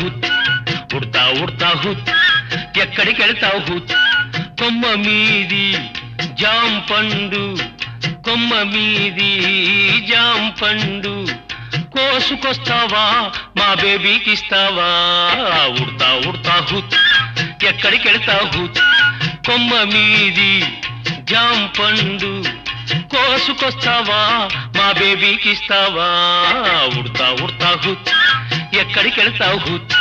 హుత్ ఉడతా ఉడతా హుత్ ఎక్కడికి వెళ్తావు హుత్ కొమ్మ మీది జాం పండు కొమ్మ మీది జాం పండు కోసుకొస్తావా మా బేబీకి ఇస్తావా ఉడతా ఉడతా హుత్ ఎక్కడికి వెళ్తావు హుత్ కొమ్మ మీది జాం పండు కోసుకొస్తావా మా బేబీకి ఇస్తావా ఉడతా ఉడతా హుత్ ఎక్కడికి వెళ్తావు హుత్